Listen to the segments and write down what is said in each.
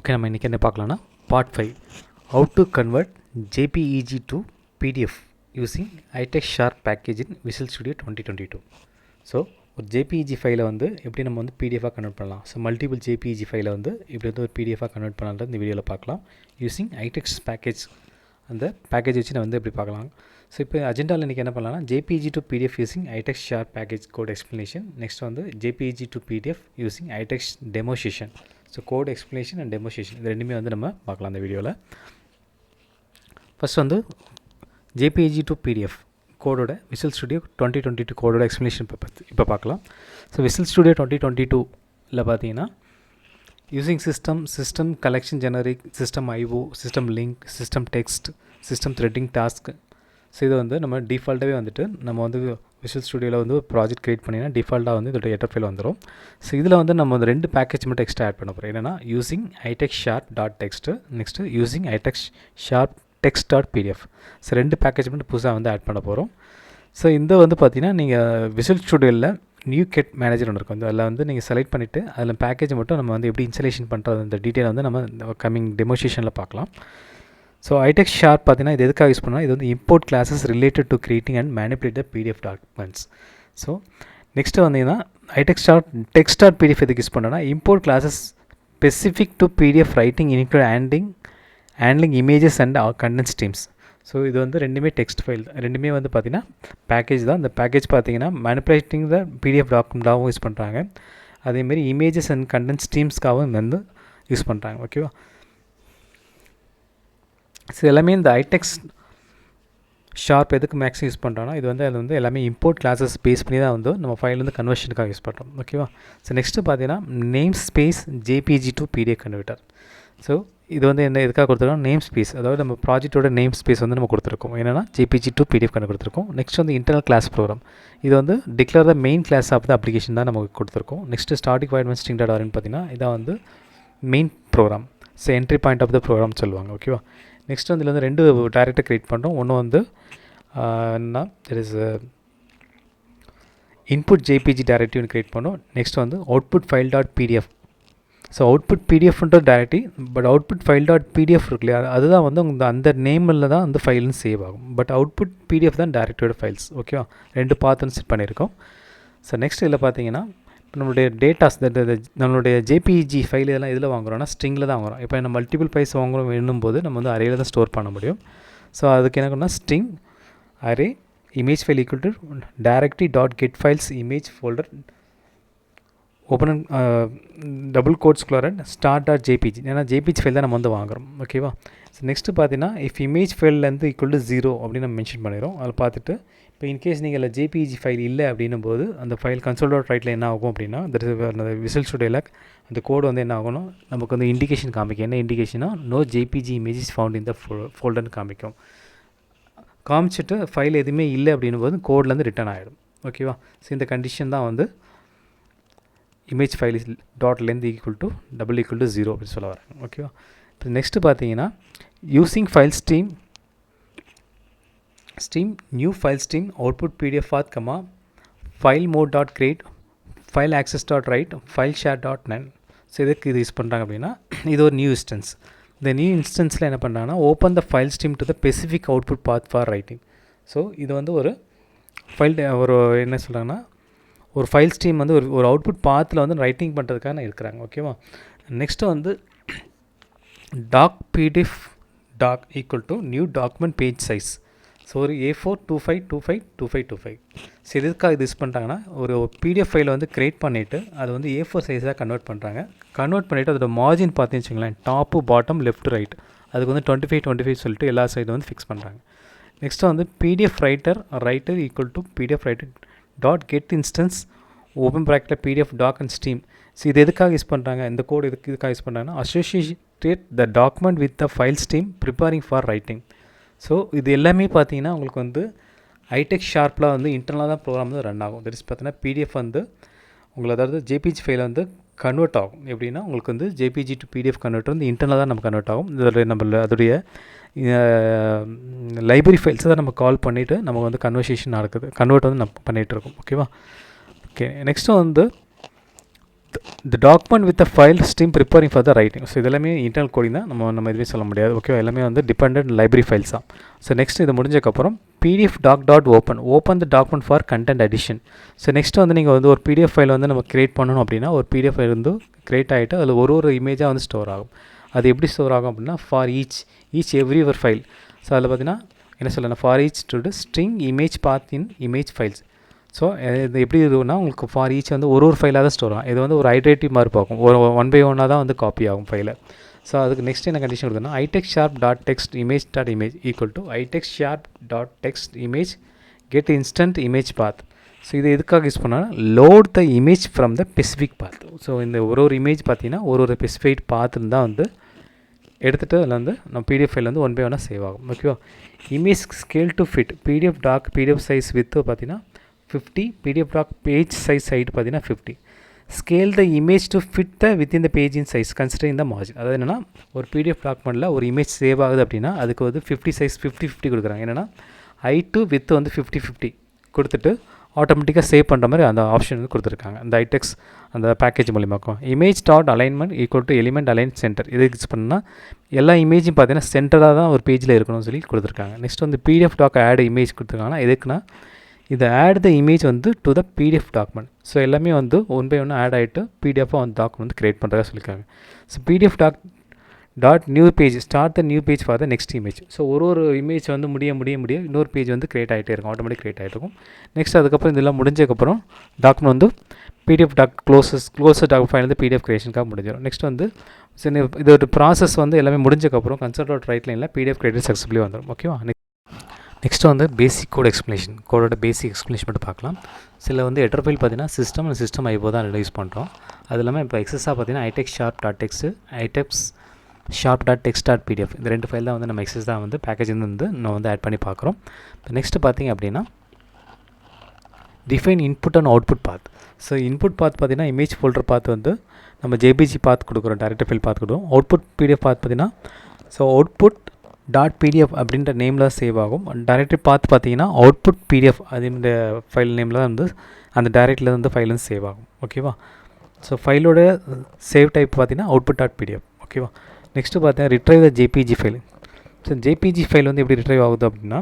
Okay, நம்ம இன்றைக்கி என்ன பார்க்கலான்னா part 5 how to convert JPEG to PDF using iTextSharp package in VisualStudio 2022. So ஒரு JPEG ஃபைலை வந்து எப்படி நம்ம வந்து பிடிஎஃபாக கன்வெர்ட் பண்ணலாம். ஸோ மல்டிபிள் ஜேபிஇஜி ஃபைலை வந்து இப்படி வந்து ஒரு பிடிஎஃபாக கன்வெர்ட் பண்ணலான்றது இந்த வீடியோவில் பார்க்கலாம். யூஸிங் iText பேக்கேஜ், அந்த பேக்கேஜ் வச்சு நான் வந்து எப்படி பார்க்கலாம். ஸோ இப்போ அஜெண்டாவில் இன்றைக்கி என்ன பண்ணலாம்னா JPEG to PDF using iTextSharp package code explanation. Next வந்து JPEG to PDF using iText demo session. So code explanation and demo session இது ரெண்டுமே வந்து நம்ம பார்க்கலாம் இந்த வீடியோவில். ஃபஸ்ட் வந்து JPEG to PDF கோடோட VisualStudio 2022 கோடோட எக்ஸ்ப்ளனேஷன் இப்போ பார்க்கலாம். ஸோ VisualStudio 2022ல் பார்த்தீங்கன்னா using system collection generic, system IO, system link, system text, system threading task. So இது வந்து நம்ம டிஃபால்ட்டாகவே வந்துட்டு நம்ம வந்து VisualStudioவில் வந்து ஒரு ப்ராஜெக்ட் க்ரியேட் பண்ணிங்கன்னா டிஃபால்ட்டாக வந்து இதோட ஹெடர் ஃபைல் வந்துடும். ஸோ இதில் வந்து நம்ம வந்து 2 பேக்கேஜ் மட்டும் எக்ஸ்ட்ரா ஆட் பண்ண போகிறோம். என்னென்னா using iTextSharp.text, next using iTextSharp text.pdf. So 2 package மட்டும் புதுசாக வந்து ஆட் பண்ண போகிறோம். ஸோ இந்த வந்து பார்த்தீங்கன்னா நீங்கள் VisualStudioவில் நியூ கெட் மேனேஜர் ஒன்று இருக்கும். அதில் வந்து நீங்கள் செலக்ட் பண்ணிவிட்டு அதில் பேக்கேஜ் மட்டும் நம்ம வந்து எப்படி இன்ஸ்டலேஷன் பண்ணுறது அந்த டீட்டெயில் வந்து நம்ம கம்மிங் டெமோஸ்ட்ரேஷனில் பார்க்கலாம். ஸோ iTextSharp பார்த்தீங்கன்னா இது எதுக்காக யூஸ் பண்ணால், இது வந்து import classes related to creating and manipulate the PDF documents. So next வந்தீங்கன்னா iTextSharp text.pdf எதுக்கு யூஸ் பண்ணோன்னா, import classes specific to PDF writing include handling images and content streams. So இது வந்து ரெண்டுமே டெக்ஸ்ட் ஃபைல், ரெண்டுமே வந்து பார்த்திங்கன்னா பேக்கேஜ் தான். இந்த பேக்கேஜ் பார்த்திங்கன்னா மேனிபுலேட்டிங் த பிடிஎஃப் டாக்குமெண்ட்டாகவும் யூஸ் பண்ணுறாங்க, அதேமாரி இமேஜஸ் அண்ட் கண்டென்ட் ஸ்ட்ரீம்ஸ்க்காகவும் வந்து யூஸ் பண்ணுறாங்க. ஓகேவா. ஸோ எல்லாமே இந்த iTextSharp எதுக்கு மேக்ஸிமம் யூஸ் பண்ணுறோன்னா, இது வந்து அது வந்து எல்லாமே இம்போர்ட் கிளாஸஸ் பேஸ் பண்ணி தான் வந்து நம்ம ஃபைல் வந்து கன்வர்ஷனுக்காக யூஸ் பண்ணுறோம். ஓகேவா. ஸோ நெக்ஸ்ட்டு பார்த்தீங்கன்னா name space JPEG to PDF converter. So இது வந்து என்ன எதுக்காக கொடுத்துருக்கோம், நேம் ஸ்பேஸ், அதாவது நம்ம ப்ராஜெக்டோட நேம் ஸ்பேஸ் வந்து நம்ம கொடுத்துருக்கோம். என்னென்னா JPEG to PDF கன்வெர்ட் கொடுத்துருக்கோம். நெக்ஸ்ட் வந்து இன்டர்னல் கிளாஸ் ப்ரோக்ராம், இது வந்து declare the main class of the application தான் நமக்கு கொடுத்துருக்கோம். Next starting point string dot ஆர்னு பார்த்தீங்கன்னா இதான் வந்து main program. So entry point of the program சொல்லுவாங்க. ஓகேவா. நெக்ஸ்ட் வந்து இதில் வந்து 2 டைரக்டாக க்ரியேட் பண்ணுறோம். ஒன்று வந்து என்ன தெர் இஸ் இன்புட் JPEG டைரக்டிவ்னு க்ரியேட் பண்ணோம். நெக்ஸ்ட் வந்து output file dot PDF. So output பிடிஎஃப்ன்றது directive, but output file dot PDF இருக்கு இல்லையா, அதுதான் வந்து உங்கள் அந்த நேமில் தான் வந்து ஃபைல்னு சேவ் ஆகும். பட் அவுட்புட் பிடிஎஃப் தான் டைரக்டோட ஃபைல்ஸ். ஓகேவா. 2 பார்த்துன்னு செட் பண்ணியிருக்கோம். ஸோ நெக்ஸ்ட் இதில் பார்த்தீங்கன்னா நம்மளுடைய டேட்டாஸ், நம்மளுடைய JPEG ஃபைல் இதெல்லாம் இதில் வாங்குகிறோன்னா ஸ்ட்ரிங்கில் தான் வாங்குகிறோம். இப்போ நம்ம மல்டிபிள் ஃபைல்ஸ் வாங்குகிறோம் வேணும் போது நம்ம வந்து அரேயில் தான் ஸ்டோர் பண்ண முடியும். ஸோ அதுக்கு என்ன பண்ணால் string array image file equal to directly dot get files image folder open double கோட்ஸ்குள்ளார ஸ்டார்ட் டாட் JPEG. ஏன்னா JPEG ஃபைல் தான் நம்ம வந்து வாங்குகிறோம். ஓகேவா. ஸோ நெக்ஸ்ட்டு பார்த்தீங்கன்னா இஃப் இமேஜ் ஃபைல்லேருந்து ஈக்குவல் டு 0 அப்படின்னு நம்ம மென்ஷன் பண்ணிடுறோம். அதில் பார்த்துட்டு இப்போ இன்கேஸ் நீங்கள் இல்லை JPEG ஃபைல் இல்லை அப்படின்னும் போது அந்த ஃபைல் கன்சோல் டாட் ரைட்டில் என்ன ஆகும் அப்படின்னா, அந்த VisualStudioவில் அந்த கோடு வந்து என்ன ஆகணும், நமக்கு வந்து இண்டிகேஷன் காமிக்கும். என்ன இண்டிகேஷனா, நோ JPEG இமேஜஸ் ஃபவுண்ட் இந்த ஃபோல்டர்னு காமிக்கும். காமிச்சிட்டு ஃபைல் எதுவுமே இல்லை அப்படின்னும் போது கோட்லேருந்து ரிட்டர்ன் ஆகிடும். ஓகேவா. ஸோ இந்த கண்டிஷன் தான் வந்து image file is dot length equal to double equal to 0 அப்படின்னு சொல்ல வராங்க. ஓகேவா. இப்போ நெக்ஸ்ட்டு பார்த்தீங்கன்னா using file stream new file stream output PDF path comma file mode dot create file access dot write file share dot none. So இதுக்கு இது use பண்ணுறாங்க அப்படின்னா இது ஒரு நியூ இன்ஸ்டன்ஸ். இந்த நியூ இன்ஸ்டன்ஸில் என்ன பண்ணுறாங்கன்னா open the file stream to the specific output path for writing. So இது வந்து ஒரு ஃபைல் ஒரு என்ன சொல்கிறாங்கன்னா ஒரு ஃபைல் ஸ்ட்ரீம் வந்து ஒரு அவுட்புட் பாத்தில் வந்து ரைட்டிங் பண்ணுறதுக்காக இருக்கிறாங்க. ஓகேவா. நெக்ஸ்ட்டு வந்து PDF doc equal to new document page size. So ஒரு A4 2525 ஸோ எதுக்காக இது யூஸ் பண்ணுறாங்கன்னா, ஒரு PDF ஃபைலை வந்து க்ரியேட் பண்ணிவிட்டு அதை வந்து A4 சைஸாக கன்வெர்ட் பண்ணுறாங்க. கன்வெர்ட் பண்ணிவிட்டு அதோட மார்ஜின் பார்த்தீங்கன்னு வச்சுங்களேன், டாப்பு பாட்டம் லெஃப்ட் ரைட் அதுக்கு வந்து 25 சொல்லிட்டு எல்லா சைடும் வந்து ஃபிக்ஸ் பண்ணுறாங்க. நெக்ஸ்ட்டு வந்து PDF writer equal to PDF writer dot get instance open ப்ராக்கெட்டில் PDF doc and stream. So இது எதுக்காக யூஸ் பண்ணுறாங்க, இந்த கோடு இதுக்காக யூஸ் பண்ணுறாங்கன்னா associate the document with the file stream preparing for writing. So இது எல்லாமே பார்த்தீங்கன்னா உங்களுக்கு வந்து iTextSharpல வந்து இன்டர்னலாக தான் ப்ரோக்ராம் வந்து ரன் ஆகும். தட் இஸ் பார்த்தீங்கன்னா PDF வந்து உங்களுக்கு அதாவது JPEG ஃபைல் வந்து கன்வெர்ட் ஆகும். எப்படின்னா உங்களுக்கு வந்து JPEG to PDF கன்வெர்ட்டர் வந்து இன்டர்னலாக தான் நம்ம கன்வெர்ட் ஆகும். இதில் நம்ம அதோடைய லைப்ரரி ஃபைல்ஸை தான் நம்ம கால் பண்ணிவிட்டு நம்ம வந்து கன்வர்ட் வந்து நம்ம பண்ணிகிட்டு இருக்கோம். ஓகேவா. ஓகே. நெக்ஸ்ட்டு வந்து the document with the file stream preparing for the writing. So இதெல்லாமே இன்டர்னல் கோடிங் தான், நம்ம எதுவுமே சொல்ல முடியாது. ஓகே, எல்லாமே வந்து டிபெண்டன்ட் லைப்ரரி ஃபைல்ஸ் தான். ஸோ நெக்ஸ்ட் இது முடிஞ்சக்கப்புறம் PDF dot open the document for content addition. So next வந்து நீங்கள் வந்து ஒரு பிடிஎஃப் ஃபைல் வந்து நம்ம கிரியேட் பண்ணணும் அப்படின்னா ஒரு பிடிஎஃப் ஃபைல் வந்து கிரியேட் ஆகிட்டு அதில் ஒரு இமேஜாக வந்து ஸ்டோர் ஆகும். அது எப்படி ஸ்டோர் ஆகும் அப்படின்னா ஃபார் ஈச் எவ்ரி ஒரு ஃபைல். ஸோ அதில் பார்த்தீங்கன்னா என்ன சொல்லணும், for each to string image path in image files. So இது எப்படி இருக்குன்னா உங்களுக்கு ஃபார் ஈச் வந்து ஒரு ஃபைலாக தான் ஸ்டோர் ஆகும். இது வந்து ஒரு ஐட்ரேட்டிவ் மாதிரி பார்க்கும், ஒரு 1 by 1 தான் வந்து காப்பி ஆகும் ஃபைலை. ஸோ அதுக்கு நெக்ஸ்ட் என்ன கண்டிஷன் கொடுக்குன்னா iTextSharp dot text image dot image equal to iTextSharp dot text image get instant image path. So இது எதுக்காக யூஸ் பண்ணால் load the image from the specific path. So இந்த ஒரு இமேஜ் பார்த்தீங்கன்னா ஒரு ஸ்பெசிஃபைட் பாத்துன்னு தான் வந்து எடுத்துகிட்டு அதில் வந்து நம்ம பிடிஎஃப் ஃபைல் வந்து 1 by 1 சேவ் ஆகும். ஓகேவா. Image scale to fit PDF size width பார்த்தீங்கன்னா 50, PDF doc page size height பார்த்தீங்கன்னா 50. Scale the image to fit the within the page in size considering the margin. அதாவது என்னென்னா ஒரு பிடிஎஃப் டாக்குமெண்ட்டில் ஒரு image save ஆகுது அப்படின்னா அதுக்கு வந்து 50 சைஸ் 50 கொடுக்குறாங்க. என்னென்னா ஹைட்டு வித் வந்து 50 கொடுத்துட்டு ஆட்டோமேட்டிக்காக சேவ் பண்ணுற மாதிரி அந்த ஆப்ஷன் வந்து கொடுத்துருக்காங்க அந்த iText அந்த பேக்கேஜ் மூலியமாக்கும். Image dot alignment equal to element align centre. இது யூஸ் பண்ணால் எல்லா இமேஜும் பார்த்தீங்கன்னா சென்டராக தான் ஒரு பேஜில் இருக்கணும்னு சொல்லி கொடுத்துருக்காங்க. நெக்ஸ்ட் வந்து பிடிஎஃப் டாக் ஆட் இமேஜ் கொடுத்துருக்காங்கன்னா எதுக்குன்னா இதை ஆட் த இமேஜ் வந்து to the PDF document. So எல்லாமே வந்து 1 by 1 ஆட் ஆகிட்டு பிடிஎஃபாக வந்து டாக்குமெண்ட் வந்து க்ரியேட் பண்ணுறதா சொல்லியிருக்காங்க. So PDF dot new page start the new page for the next image. So ஒரு இமேஜ் வந்து முடிய இன்னொரு பேஜ் வந்து க்ரியேட் ஆகிட்டே இருக்கும், ஆட்டோமேட்டிக் க்ரியேட் ஆகிட்டு இருக்கும். நெக்ஸ்ட் அதுக்கப்புறம் இதெல்லாம் முடிஞ்சதுக்கப்புறம் டாக்குமெண்ட் வந்து PDF doc closes doc file வந்து பிடிஎஃப் க்ரியேஷனுக்காக முடிஞ்சிடும். நெக்ஸ்ட் வந்து இது ஒரு ப்ராசஸ் வந்து எல்லாமே முடிஞ்சதுக்கப்புறம் கன்சல்ட் ரைட் லைனில் பிடிஎஃப் க்ரியேட் சக்ஸஸ்ஃபுல்லி வந்துடும். ஓகேவா. நெக்ஸ்ட் வந்து பேசிக் கோட் எக்ஸ்ப்ளனேஷன், கோடோட பேசிக் எக்ஸ்ப்ளனேஷன் மட்டும் பார்க்கலாம். சில வந்து ஹெடர் ஃபைல் பார்த்தீங்கன்னா சிஸ்டம் ஐபோ தான் யூஸ் பண்ணுறோம். அது இல்லாமல் இப்போ எக்ஸஸாக பார்த்தீங்கன்னா iTextSharp dot text iTextSharp dot text dot PDF இந்த 2 ஃபைல் தான் வந்து நம்ம எக்ஸஸ் தான் வந்து பேக்கேஜ் வந்து நம்ம வந்து ஆட் பண்ணி பார்க்குறோம். இப்போ நெக்ஸ்ட்டு பார்த்தீங்க அப்படின்னா define input and output path. So input path பார்த்தீங்கன்னா இமேஜ் ஃபோல்டர் பாத் வந்து நம்ம ஜேபிஜி பாத் கொடுக்குறோம், டேரக்டர் ஃபைல் பாத் கொடுக்குறோம். அவுட்புட் பிடிஎஃப் பாத் பார்த்தீங்கன்னா ஸோ அவுட்புட் டாட் பிடிஎஃப் அப்படின்ற நேமில் சேவ் ஆகும். டைரக்டரி பார்த்து பார்த்தீங்கன்னா அவுட்புட் பிடிஎஃப் அதுன்ற ஃபைல் நேமில் தான் வந்து அந்த டைரக்டில் வந்து ஃபைல் வந்து சேவ் ஆகும். ஓகேவா. ஸோ ஃபைலோட சேவ் டைப் பார்த்தீங்கன்னா அவுட்புட் டாட் பிடிஎஃப். ஓகேவா. நெக்ஸ்ட்டு பார்த்தீங்கன்னா retrieve the JPG file. So JPG file வந்து எப்படி ரிட்ரைவ் ஆகுது அப்படின்னா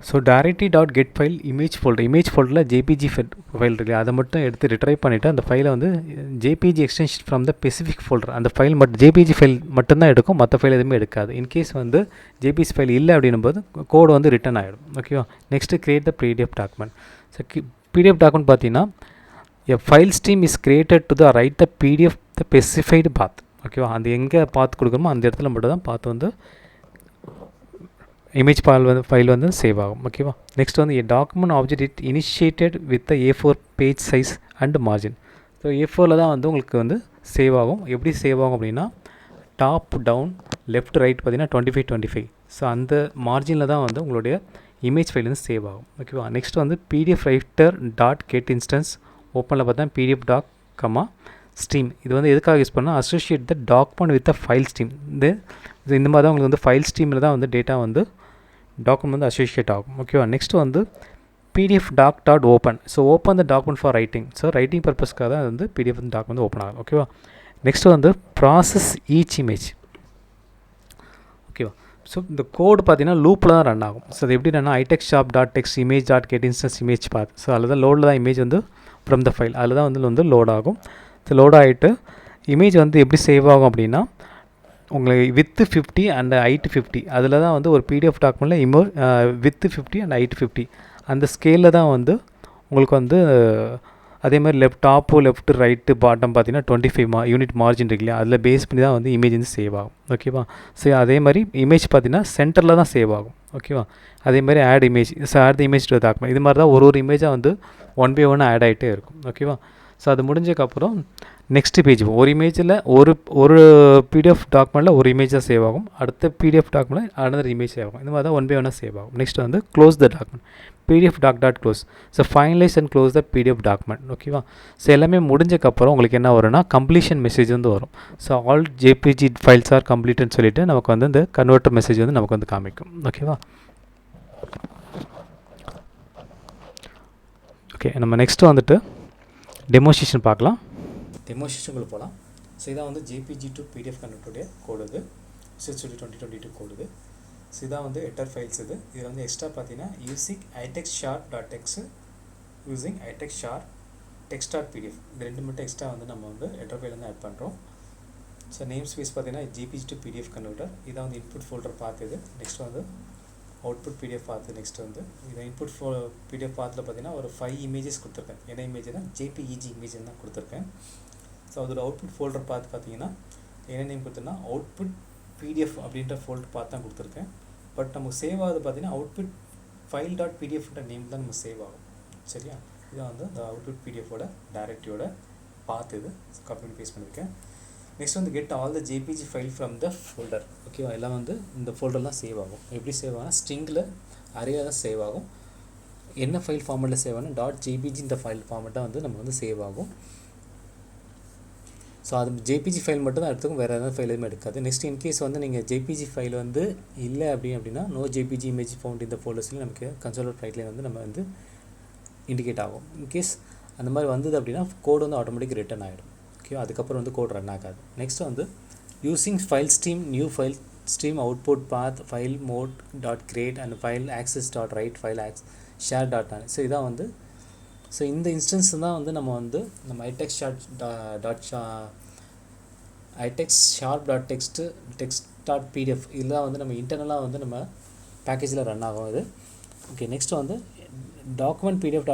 so directly dot get file image ஃபோல்டரில் ஜேபிஜி ஃபைல் இருக்குது, அதை மட்டும் எடுத்து ரிட்ரைவ் பண்ணிவிட்டு அந்த ஃபைலை வந்து JPG extension from the specific folder அந்த ஃபைல் ஜேபிஜி ஃபைல் மட்டும்தான் எடுக்கும், மற்ற ஃபைல் எதுவுமே எடுக்காது. இன்கேஸ் வந்து ஜேபிஜி ஃபைல் இல்லை அப்படின்னும்போது கோடு வந்து ரிட்டன் ஆகிடும். ஓகேவா. Next create the PDF document. So PDF document பார்த்தீங்கன்னா a file stream is created to the write the PDF the specified path. ஓகேவா. அந்த எங்கே பாத் கொடுக்குறோமோ அந்த இடத்துல மட்டும் தான் பாத் வந்து இமேஜ் ஃபைல் வந்து சேவ் ஆகும். ஓகேவா. நெக்ஸ்ட் வந்து document object it initiated with A4 page size and margin. So A4 தான் வந்து உங்களுக்கு வந்து சேவ் ஆகும். எப்படி சேவ் ஆகும் அப்படின்னா டாப் டவுன் லெஃப்ட் ரைட் பார்த்தீங்கன்னா 25. ஸோ அந்த மார்ஜினில் தான் வந்து உங்களுடைய இமேஜ் ஃபைல் வந்து சேவ் ஆகும். ஓகேவா. நெக்ஸ்ட் வந்து PDF writer dot get instance ஓப்பனில் பார்த்தா பிடிஎஃப் டாக் ஸ்ட்ரீம். இது வந்து எதுக்காக யூஸ் பண்ணால் associate the document with the file stream. இந்த மாதிரி தான் உங்களுக்கு வந்து ஃபைல் ஸ்ட்ரீமில் தான் வந்து டேட்டா வந்து டாக்குமெண்ட் வந்து அசோசியேட் ஆகும். ஓகேவா. நெக்ஸ்ட் வந்து PDF dot open. So open the document for writing. So writing பர்பஸ்க்காக தான் வந்து பிடிஎஃப் டாக்குமெண்ட் வந்து ஓப்பன் ஆகும். ஓகேவா. நெக்ஸ்ட் வந்து ப்ராசஸ் ஈச் இமேஜ். ஓகேவா. ஸோ இந்த கோடு பார்த்தீங்கன்னா லூப்பில் தான் ரன் ஆகும். ஸோ அது எப்படி run iTextSharp dot text image dot get instance image path. So அதில் தான் லோடில் தான் இமேஜ் வந்து ஃப்ரம் த ஃபைல் அதில் தான் வந்து லோட் ஆகும். ஸோ லோட் ஆகிட்டு இமேஜ் வந்து எப்படி சேவ் ஆகும் அப்படின்னா உங்களுக்கு வித்து 50 அண்ட் ஹைட்டு 50 அதில் தான் வந்து ஒரு பிடிஎஃப் டாக்குமெண்ட்டில் வித்து 50 அண்ட் ஹைட்டு 50 அந்த ஸ்கேலில் தான் வந்து உங்களுக்கு வந்து அதே மாதிரி லெஃப்ட் ரைட்டு பாட்டம் பார்த்தீங்கன்னா 25 யூனிட் மார்ஜின் இருக்கு இல்லையா, அதில் பேஸ் பண்ணி தான் வந்து இமேஜ் வந்து சேவ் ஆகும். ஓகேவா. ஸோ அதே மாதிரி இமேஜ் பார்த்தீங்கன்னா சென்டரில் தான் சேவ் ஆகும். ஓகேவா. அதே மாதிரி add image. So add the image to document. இது மாதிரி தான் ஒரு இமேஜாக வந்து 1 by 1 ஆட் ஆகிட்டே இருக்கும். ஓகேவா. ஸோ அது முடிஞ்சதுக்கப்புறம் நெக்ஸ்ட் பேஜ் ஒரு இமேஜில் ஒரு பிடிஎஃப் டாக்குமெண்ட்டில் ஒரு இமேஜ் தான் சேவ் ஆகும். அடுத்த பிடிஎஃப் டாக்குமெண்ட்டில் அனதர் இமேஜ் சேவ் ஆகும். இந்த மாதிரி தான் 1 by 1 சேவ் ஆகும். நெக்ஸ்ட் வந்து close the document PDF dot close. So finalise and close the PDF document. ஓகேவா. ஸோ எல்லாமே முடிஞ்சக்கப்புறம் உங்களுக்கு என்ன வரும்னா கம்ப்ளீஷன் மெசேஜ் வந்து வரும். So all JPG files are கம்ப்ளீட்னு சொல்லிட்டு நமக்கு வந்து இந்த கன்வெர்ட்டர் மெசேஜ் வந்து நமக்கு வந்து காமிக்கும். ஓகேவா. ஓகே, நம்ம நெக்ஸ்ட்டு வந்துட்டு டெமோஸ்ட்ரேஷன் பார்க்கலாம். டெமோஸ்ட்ரேஷனுக்குள்ள போகலாம். ஸோ இதான் வந்து ஜேபிஜி டு பிடிஎஃப் கன்வெர்ட்டருடைய கோடு இது, VisualStudio 2022 கோடு இது. ஸோ இதான் வந்து ஹெட்டர் ஃபைல்ஸ் இது. இதில் வந்து எக்ஸ்ட்ரா பார்த்தீங்கன்னா using iTextSharp.txt using iTextSharp text.pdf இந்த ரெண்டு மட்டும் எக்ஸ்ட்ரா வந்து நம்ம வந்து ஹெட்டர் ஃபைல் வந்து ஆட் பண்ணுறோம். ஸோ நேம் ஸ்பேஸ் பார்த்தீங்கன்னா ஜேபிஜி டு பிடிஎஃப் கன்வெர்ட்டர். இதான் வந்து இன்புட் ஃபோல்டர் பார்த்துது. நெக்ஸ்ட் வந்து அவுட்புட் பிடிஎஃப் பார்த்து. நெக்ஸ்ட் வந்து இதை இன்புட் பிடிஎஃப் பார்த்தில் பார்த்தீங்கன்னா ஒரு 5 இமேஜஸ் கொடுத்துருக்கேன். என்ன இமேஜ்னா ஜேபிஇஜி இமேஜ் தான் கொடுத்துருக்கேன். ஸோ அதோட அவுட்புட் ஃபோல்டர் பார்த்து பார்த்தீங்கன்னா என்ன நேம் கொடுத்தோன்னா அவுட்புட் பிடிஎஃப் அப்படின்ற ஃபோல்டர் பார்த்து தான் கொடுத்துருக்கேன். பட் நமக்கு சேவ் ஆகுது பார்த்தீங்கன்னா அவுட்புட் file.pdfன்ற நேம் தான் நம்ம சேவ் ஆகும். சரியா, இதான் வந்து இந்த அவுட்புட் பிடிஎஃபோட டைரக்டரியோட பார்த்து இது காப்பி பண்ணி பேஸ்ட் பண்ணியிருக்கேன். நெக்ஸ்ட் வந்து get all the JPG file from the folder. ஓகேவா, எல்லாம் வந்து இந்த ஃபோல்டர் தான் சேவ் ஆகும். எப்படி சேவ் ஆகும்னா ஸ்ட்ரிங்கில் அரேயாக தான் சேவ் ஆகும். என்ன ஃபைல் ஃபார்மெட்டில் சேவ் ஆகும், .jpg இந்த ஃபைல் ஃபார்மெட்டாக வந்து நம்ம வந்து சேவ் ஆகும். ஸோ அது ஜேபிஜி ஃபைல் மட்டும் தான் எடுத்துக்கும், வேறு எதாவது ஃபைல் எதுவுமே எடுக்காது. நெக்ஸ்ட் இன்கேஸ் வந்து நீங்கள் ஜேபிஜி ஃபைல் வந்து இல்லை அப்படின்னா நோ ஜேபிஜி இமேஜ் ஃபவுண்ட் இந்த ஃபோல்டர்ஸ்லையும் நமக்கு கன்சோல் ரைட்லேயே வந்து நம்ம வந்து இண்டிகேட் ஆகும். இன்கேஸ் அந்த மாதிரி வந்தது அப்படின்னா கோடு வந்து ஆட்டோமேட்டிக் ரிட்டர்ன் ஆகிடும். ஓகே, அதுக்கப்புறம் வந்து கோட் ரன் ஆகாது. நெக்ஸ்ட் வந்து using file stream new file stream output path file mode dot create and file access dot write file share dot on. So இதான் வந்து ஸோ இந்த இன்ஸ்டன்ஸ் தான் வந்து நம்ம iTextSharp.text text.pdf இதெல்லாம் வந்து நம்ம இன்டர்னலாக வந்து நம்ம பேக்கேஜில் ரன் ஆகும் இது. ஓகே, நெக்ஸ்ட் வந்து டாக்குமெண்ட் பிடிஎஃப்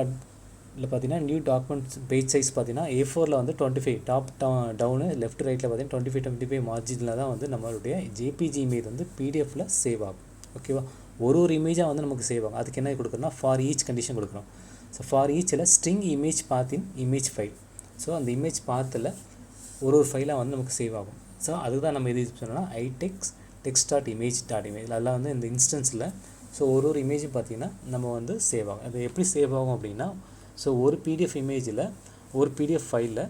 இல்லை பார்த்தீங்கன்னா நியூ டாக்குமெண்ட் பேஜ் சைஸ் பார்த்தீங்கன்னா A4 வந்து 25 டாப் டவுனு லெஃப்ட் ரைட்டில் பார்த்தீங்கன்னா 25 மார்ஜினில் தான் வந்து நம்மளுடைய ஜேபிஜி இமேஜ் வந்து பிடிஎஃபில் சேவ் ஆகும். ஓகேவா, ஒரு இமேஜாக வந்து நமக்கு சேவ் ஆகும். அதுக்கு என்ன கொடுக்கணும்னா ஃபார் ஈச் கண்டிஷன் கொடுக்கணும். ஸோ ஃபார் ஈச்சில் string image path in image file. So அந்த இமேஜ் பாத்தில் ஒரு ஃபைலாக வந்து நமக்கு சேவ் ஆகும். ஸோ அதுக்கு தான் நம்ம இது யூஸ் பண்ணோம்னா iTextText.image அதெல்லாம் வந்து இந்த இன்ஸ்டன்ஸில் ஸோ ஒரு இமேஜும் பார்த்திங்கன்னா நம்ம வந்து சேவ் ஆகும். அது எப்படி சேவ் ஆகும் அப்படின்னா ஸோ ஒரு பிடிஎஃப் இமேஜில் ஒரு பிடிஎஃப் ஃபைலில்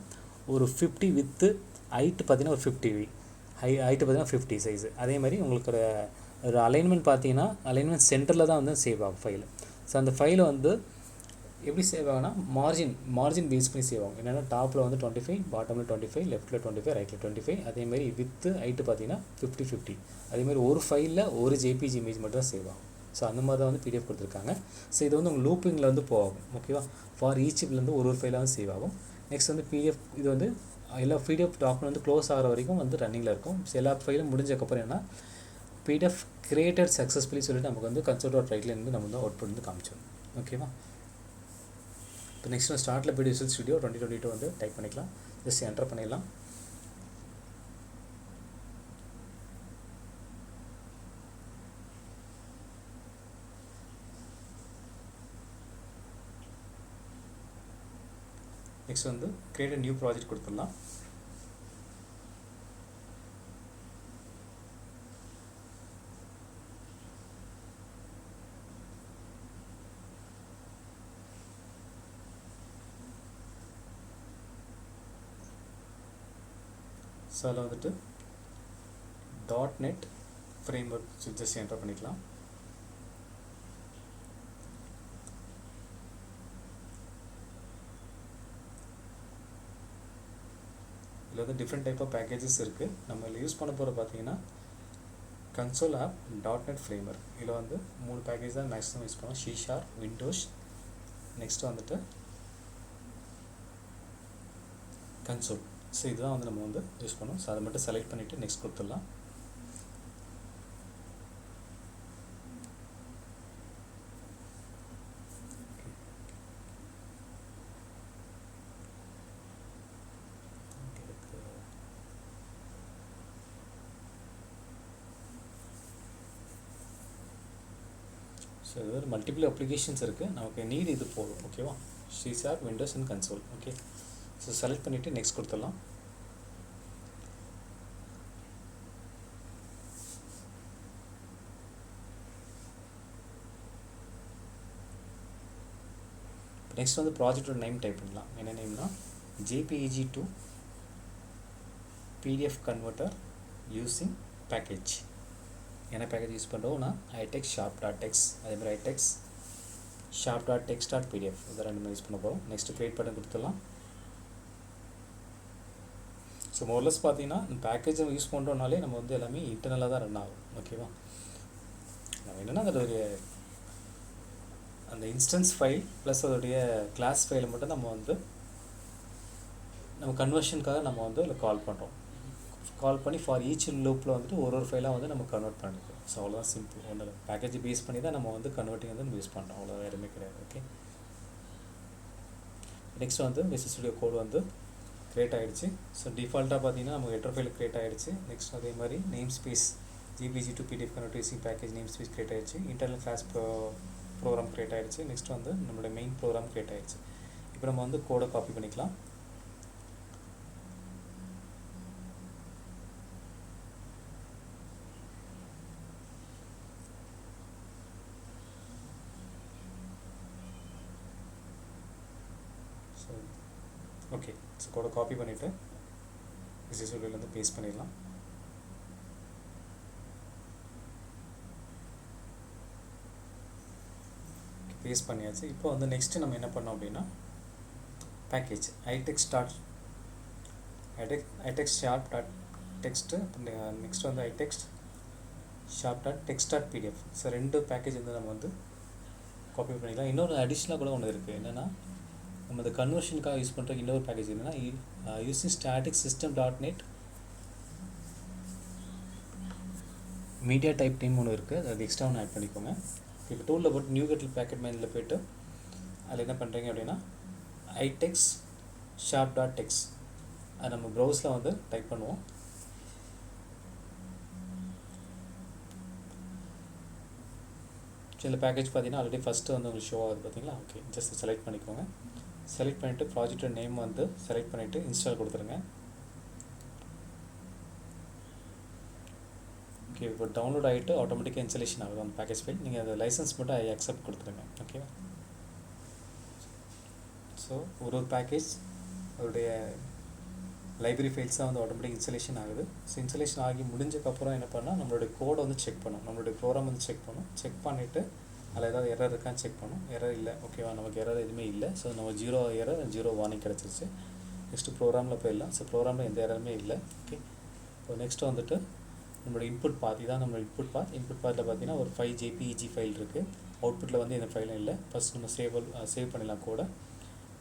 ஒரு 50 வித்து ஹைட்டு பார்த்திங்கன்னா ஒரு 50 ஹைட்டு பார்த்திங்கன்னா 50 சைஸு. அதே மாதிரி உங்களுக்கு ஒரு அலைன்மெண்ட் பார்த்தீங்கன்னா அலைன்மெண்ட் சென்டரில் தான் வந்து சேவ் ஆகும் ஃபைலு. ஸோ அந்த ஃபைலை வந்து எப்படி சேவ் ஆகும்னா மார்ஜின் பேஸ் பண்ணி சேவ் ஆகும். என்னென்னா டாப்பில் வந்து 25, பாட்டமில் 25, லெஃப்ட்டில் 25, ரைட்டில் 25. அதேமாதிரி வித்து ஹைட்டு பார்த்தீங்கன்னா 50. அதேமாதிரி ஒரு ஃபைலில் ஒரு ஜேபிஜி இமேஜ் மட்டும் தான் சேவ் ஆகும். ஸோ அந்த மாதிரி தான் வந்து பிடிஎஃப் கொடுத்துருக்காங்க. ஸோ இது வந்து உங்கள் லூப்பிங்கில் வந்து போகும். ஓகேவா, ஃபார் ஈச்சிப்லேருந்து ஒரு ஃபைலாக வந்து சேவ் ஆகும். நெக்ஸ்ட் வந்து பிடிஎஃப் இது வந்து எல்லா பிடிஎஃப் டாக்குமெண்ட் வந்து க்ளோஸ் ஆகிற வரைக்கும் வந்து ரன்னிங்கில் இருக்கும். ஸோ எல்லா ஃபைலும் முடிஞ்சக்கப்புறம் என்ன பிடிஎஃப் கிரியேட்டட் சக்ஸஸ்ஃபுல்லி சொல்லிட்டு நமக்கு வந்து control.write-லேருந்து நம்ம வந்து அவுட்புட் வந்து காமிச்சிடும். ஓகேவா, இப்போ நெக்ஸ்ட் ஸ்டார்ட்டில் போய்ட்டு VisualStudio 2022 வந்து டைப் பண்ணிக்கலாம். ஜஸ்ட் என்டர் பண்ணிடலாம். நெக்ஸ்ட் வந்து கிரியேட் a நியூ ப்ராஜெக்ட் கொடுத்துடலாம். ஸோ அதில் வந்துட்டு .NET ஃப்ரேம்வொர்க் ஜஸ்ட் என்டர் பண்ணிக்கலாம். இதில் வந்து டிஃப்ரெண்ட் டைப் ஆஃப் பேக்கேஜஸ் இருக்குது. நம்ம இதில் யூஸ் பண்ண போகிற பார்த்தீங்கன்னா கன்சோல் ஆப் .NET ஃப்ரேம்வொர்க். இதில் வந்து 3 பேக்கேஜ் தான் மேக்ஸிமம் யூஸ் பண்ணுவோம். C# விண்டோஸ், நெக்ஸ்ட் வந்துட்டு கன்சோல். ஸோ இதுதான் வந்து நம்ம வந்து யூஸ் பண்ணுவோம். ஸோ அதை மட்டும் செலக்ட் பண்ணிவிட்டு நெக்ஸ்ட் கொடுத்துடலாம். ஸோ இது ஒரு மல்டிபிள் அப்ளிகேஷன்ஸ் இருக்குது. நமக்கு நீட் இது போதும். ஓகேவா, C# Windows and console. Okay, so select பண்ணிவிட்டு நெக்ஸ்ட் கொடுத்துடலாம். நெக்ஸ்ட் வந்து ப்ராஜெக்டோட நேம் டைப் பண்ணலாம். என்ன நேம்னா JPEG to PDF converter using package. என்ன பேக்கேஜ் யூஸ் பண்ணுறோம்னா iTextSharp.text, அதேமாதிரி iTextSharp.text.pdf இது ரெண்டுமே யூஸ் பண்ண போகிறோம். நெக்ஸ்ட்டு க்ரியேட் பட்டன் கொடுத்துடலாம். ஸோ மோர்லெஸ் பார்த்தீங்கன்னா இந்த பேக்கேஜை யூஸ் பண்ணுறோம்னாலே நம்ம வந்து எல்லாமே இன்டர்னலாக தான் ரன் ஆகும். ஓகேவா? நம்ம என்னென்னா அதோடைய அந்த இன்ஸ்டன்ஸ் ஃபைல் ப்ளஸ் அதோடைய கிளாஸ் ஃபைலை மட்டும் நம்ம கன்வர்ஷனுக்காக நம்ம வந்து அதில் கால் பண்ணுறோம். கால் பண்ணி ஃபார் ஈச் லூப்பில் வந்துட்டு ஒரு ஃபைலாக வந்து நம்ம கன்வெர்ட் பண்ணிக்கிறோம். ஸோ அவ்வளோதான் சிம்பிள். ஒன்று பேக்கேஜ் பேஸ் பண்ணி தான் நம்ம வந்து கன்வெர்ட்டிங் வந்து நம்ம யூஸ் பண்ணுறோம். அவ்வளோ வேறுமே கிடையாது. ஓகே, நெக்ஸ்ட் வந்து VisualStudio கோட் வந்து க்ரியேட் ஆகிடுச்சு. ஸோ டிஃபால்ட்டாக பார்த்தீங்கன்னா நமக்கு ஹெடர் ஃபைல் க்ரியேட் ஆகிடுச்சு. நெக்ஸ்ட் அதே மாதிரி name space JPEG to PDF convert using package name space create ஆகிடுச்சு. இன்டர்னல் கிளாஸ் ப்ரோக்ராம் க்ரியேட் ஆகிடுச்சு. நெக்ஸ்ட் வந்து நம்மளுடைய மெயின் ப்ரோக்ராம் க்ரியேட் ஆகிடுச்சு. இப்போ நம்ம வந்து கோடை காப்பி பண்ணிக்கலாம். ஸோ ஓகே, ஸோ கோடை காப்பி பண்ணிவிட்டு VisualStudioலேருந்து பேஸ்ட் பண்ணிடலாம். பேஸ்ட் பண்ணியாச்சு. இப்போ வந்து நெக்ஸ்ட்டு நம்ம என்ன பண்ணோம் அப்படின்னா பேக்கேஜ் iTextSharp text நெக்ஸ்ட் வந்து iTextSharp.text.pdf. ஸோ 2 பேக்கேஜ் வந்து நம்ம வந்து காப்பி பண்ணிக்கலாம். இன்னொரு அடிஷ்னலாக கூட ஒன்று இருக்குது. என்னென்னா நம்ம இந்த கன்வர்ஷனுக்காக யூஸ் பண்ணுற இன்னொரு பேக்கேஜ் என்னென்னா using static system.net media type name ஒன்று இருக்குது. அது எக்ஸ்ட்ரா ஒன்று ஆட் பண்ணிக்கோங்க. இப்போ டூலில் போட்டு நியூ கெட்டில் பேக்கெட் மைனில் போய்ட்டு அதில் என்ன பண்ணுறீங்க அப்படின்னா iTextSharp.text அது நம்ம ப்ரௌஸில் வந்து டைப் பண்ணுவோம். ஸோ இந்த பேக்கேஜ் பார்த்தீங்கன்னா ஆல்ரெடி ஃபஸ்ட்டு வந்து உங்களுக்கு ஷோ ஆகுது பார்த்தீங்களா? ஓகே, ஜஸ்ட் செலக்ட் பண்ணிக்கோங்க. செலக்ட் பண்ணிவிட்டு ப்ராஜெக்டோட நேம் வந்து செலக்ட் பண்ணிவிட்டு இன்ஸ்டால் கொடுத்துருங்க. ஓகே, இப்போ டவுன்லோட் ஆகிட்டு ஆட்டோமேட்டிக்காக இன்ஸ்டாலேஷன் ஆகுது அந்த பேக்கேஜ் ஃபைல். நீங்கள் அந்த லைசன்ஸ் மட்டும் அக்செப்ட் கொடுத்துருங்க. ஓகேவா? ஸோ ஒரு பேக்கேஜ் அதோடைய லைப்ரரி ஃபைல்ஸ் தான் வந்து ஆட்டோமேட்டிக் இன்ஸ்டாலேஷன் ஆகுது. ஸோ இன்ஸ்டாலேஷன் ஆகி முடிஞ்சக்கப்புறம் என்ன பண்ணால் நம்மளுடைய கோடை வந்து செக் பண்ணும், நம்மளுடைய ப்ரோக்ராம் வந்து செக் பண்ணும். செக் பண்ணிவிட்டு அதில் ஏதாவது எரர் இருக்கான்னு செக் பண்ணும். எரர் இல்லை, ஓகேவா, நமக்கு எரர் எதுவுமே இல்லை. ஸோ நம்ம 0 எரர் 0 வார்னிங் கிடச்சிருச்சு. நெக்ஸ்ட்டு ப்ரோக்ராமில் போயிடலாம். ஸோ ப்ரோக்ராமில் எந்த எரருமே இல்லை. ஓகே, இப்போ நெக்ஸ்ட்டு வந்துட்டு நம்மளோட இன்புட் பாத். இதான் நம்மளோட இன்புட் பாத்தில் பார்த்தீங்கன்னா ஒரு 5 JPEG ஃபைல் இருக்குது. அவுட்புட்டில் வந்து எந்த ஃபைலும் இல்லை. ஃபஸ்ட் நம்ம சேவ் பண்ணிடலாம் கோடை.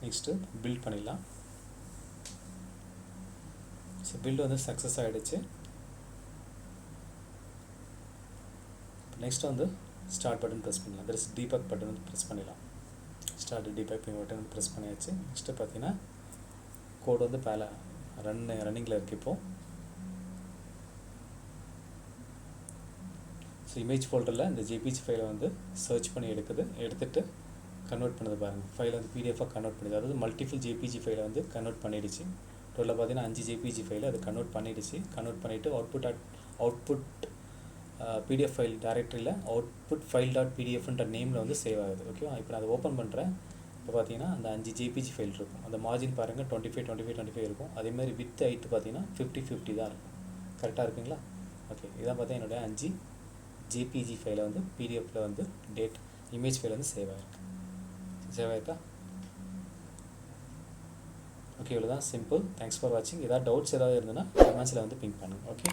நெக்ஸ்ட்டு பில்ட் பண்ணிடலாம். ஸோ பில்டு வந்து சக்ஸஸ் ஆகிடுச்சு. நெக்ஸ்ட் வந்து ஸ்டார்ட் பட்டன் ப்ரெஸ் பண்ணலாம். தட் இஸ் டீபக் பட்டன் வந்து ப்ரெஸ் பண்ணிடலாம். ஸ்டார்ட் டீபக் பட்டன் ப்ரெஸ் பண்ணியாச்சு. நெக்ஸ்ட்டு பார்த்தீங்கன்னா கோடு வந்து ரன்னிங்கில் இருக்குது இப்போது. ஸோ இமேஜ் ஃபோல்டரில் இந்த JPEG ஃபைலை வந்து சர்ச் பண்ணி எடுத்துகிட்டு கன்வெர்ட் பண்ணுது பாருங்கள். ஃபைலை வந்து PDF-ஆக கன்வெர்ட் பண்ணுது. அதாவது மல்டிபிள் JPEG ஃபைலை வந்து கன்வெர்ட் பண்ணிடுச்சு. டோட்டலாக பார்த்தீங்கன்னா 5 JPEG ஃபைலை அது கன்வெர்ட் பண்ணிடுச்சு. கன்வெர்ட் பண்ணிவிட்டு அவுட்புட் PDF ஃபைல் டைரக்டரியில் அவுட்புட் ஃபைல்.pdfன்ற நேமில் வந்து சேவ் ஆகுது. ஓகேவா? இப்போ நான் அதை ஓப்பன் பண்ணுறேன். இப்போ பார்த்தீங்கன்னா அந்த 5 JPEG ஃபைல் இருக்கும். அந்த மார்ஜின் பாருங்கள் 25 இருக்கும். அதேமாதிரி வித் ஹைட் பார்த்தீங்கன்னா 50 தான் இருக்கும். கரெக்டாக இருக்குங்களா? ஓகே, இதான் பார்த்தா என்னுடைய 5 JPEG ஃபைலை வந்து PDFல வந்து இமேஜ் ஃபைல் வந்து சேவ் ஆகிருக்கா? ஓகே, இவ்வளோ தான் சிம்பிள். தேங்க்ஸ் ஃபார் வாட்சிங். ஏதாவது டவுட்ஸ் ஏதாவது இருந்ததுன்னா கமெண்ட்ஸில் வந்து பிங்க் பண்ணுங்கள். ஓகே.